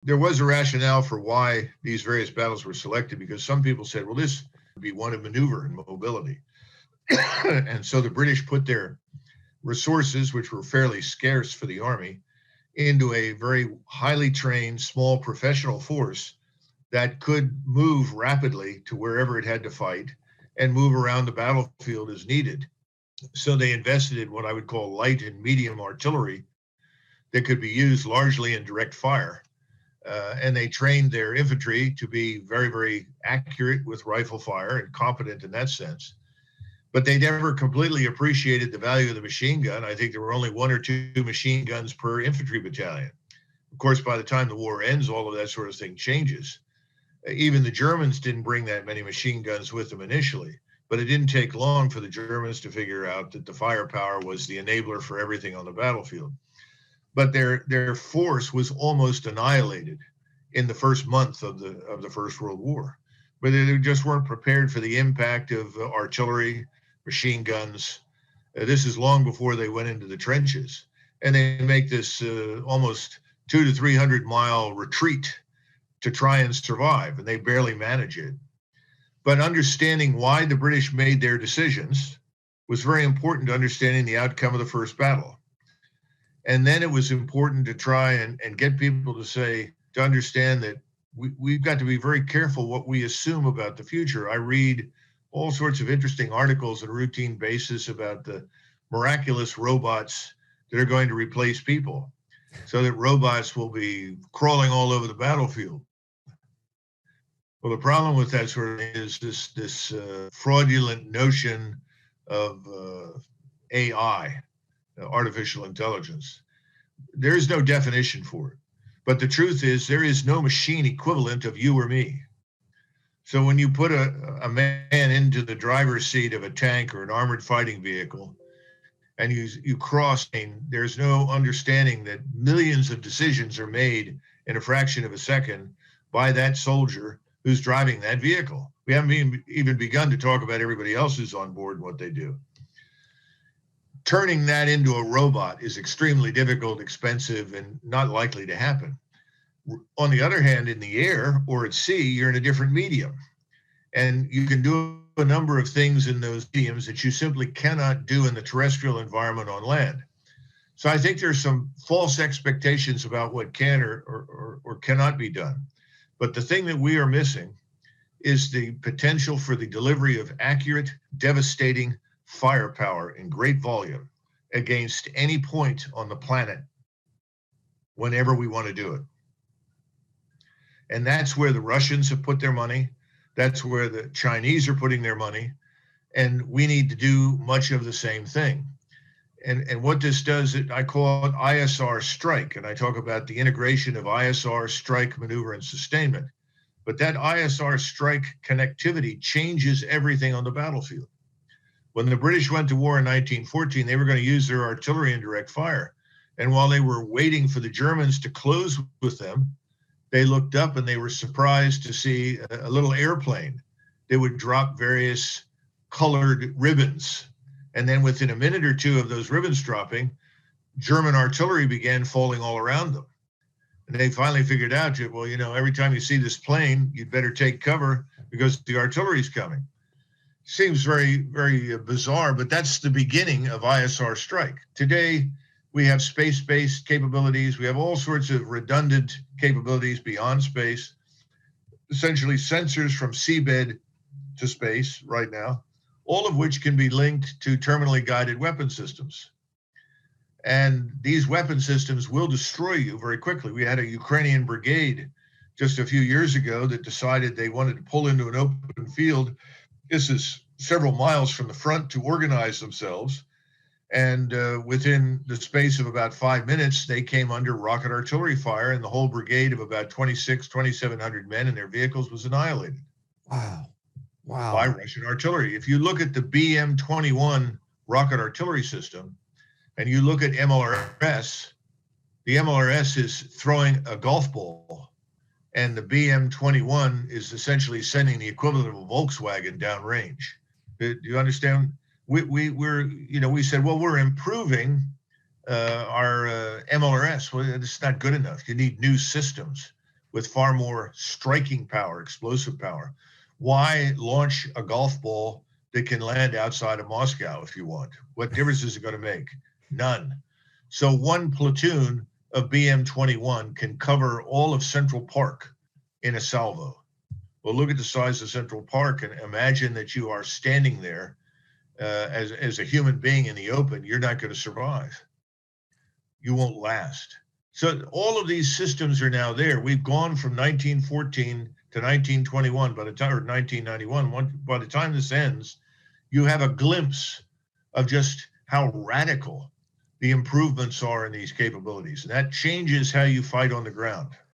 there was a rationale for why these various battles were selected, because some people said, well, this would be one of maneuver and mobility. And so the British put their resources, which were fairly scarce for the army, into a very highly trained, small professional force that could move rapidly to wherever it had to fight and move around the battlefield as needed. So they invested in what I would call light and medium artillery that could be used largely in direct fire. And they trained their infantry to be very, very accurate with rifle fire and competent in that sense. But they never completely appreciated the value of the machine gun. I think there were only 1 or 2 machine guns per infantry battalion. Of course, by the time the war ends, all of that sort of thing changes. Even the Germans didn't bring that many machine guns with them initially, but it didn't take long for the Germans to figure out that the firepower was the enabler for everything on the battlefield. But their force was almost annihilated in the first month of the First World War, but they just weren't prepared for the impact of artillery, machine guns. This is long before they went into the trenches, and they make this almost 200 to 300 mile retreat to try and survive, and they barely manage it. But understanding why the British made their decisions was very important to understanding the outcome of the first battle. And then it was important to try and get people to understand that we've got to be very careful what we assume about the future. I read all sorts of interesting articles on a routine basis about the miraculous robots that are going to replace people, so that robots will be crawling all over the battlefield. Well, the problem with that sort of thing is this fraudulent notion of AI, artificial intelligence. There is no definition for it. But the truth is, there is no machine equivalent of you or me. So when you put a man into the driver's seat of a tank or an armored fighting vehicle, and you cross, there's no understanding that millions of decisions are made in a fraction of a second by that soldier who's driving that vehicle. We haven't even begun to talk about everybody else who's on board and what they do. Turning that into a robot is extremely difficult, expensive, and not likely to happen. On the other hand, in the air or at sea, you're in a different medium. And you can do a number of things in those mediums that you simply cannot do in the terrestrial environment on land. So I think there's some false expectations about what can or cannot be done. But the thing that we are missing is the potential for the delivery of accurate, devastating firepower in great volume against any point on the planet whenever we want to do it. And that's where the Russians have put their money. That's where the Chinese are putting their money. And we need to do much of the same thing. And what this does, I call it ISR strike. And I talk about the integration of ISR, strike, maneuver, and sustainment. But that ISR strike connectivity changes everything on the battlefield. When the British went to war in 1914, they were going to use their artillery and direct fire. And while they were waiting for the Germans to close with them, they looked up and they were surprised to see a little airplane. They would drop various colored ribbons. And then within a minute or two of those ribbons dropping, German artillery began falling all around them. And they finally figured out, well, every time you see this plane, you'd better take cover because the artillery's coming. Seems very, very bizarre, but that's the beginning of ISR strike. Today, we have space-based capabilities. We have all sorts of redundant capabilities beyond space, essentially sensors from seabed to space right now, all of which can be linked to terminally guided weapon systems. And these weapon systems will destroy you very quickly. We had a Ukrainian brigade just a few years ago that decided they wanted to pull into an open field. This is several miles from the front to organize themselves. And within the space of about 5 minutes, they came under rocket artillery fire, and the whole brigade of about 2,700 men and their vehicles was annihilated. Wow. By Russian artillery. If you look at the BM-21 rocket artillery system, and you look at MLRS, the MLRS is throwing a golf ball, and the BM-21 is essentially sending the equivalent of a Volkswagen downrange. Do you understand? We said, well, we're improving our MLRS. Well, it's not good enough. You need new systems. with far more striking power, explosive power. Why launch a golf ball that can land outside of Moscow if you want? What difference is it going to make? None. So one platoon of BM-21 can cover all of Central Park in a salvo. Well, look at the size of Central Park and imagine that you are standing there as a human being in the open. You're not going to survive. You won't last. So all of these systems are now there. We've gone from 1914 to 1921 by the time, or 1991. By the time this ends, you have a glimpse of just how radical the improvements are in these capabilities. And that changes how you fight on the ground.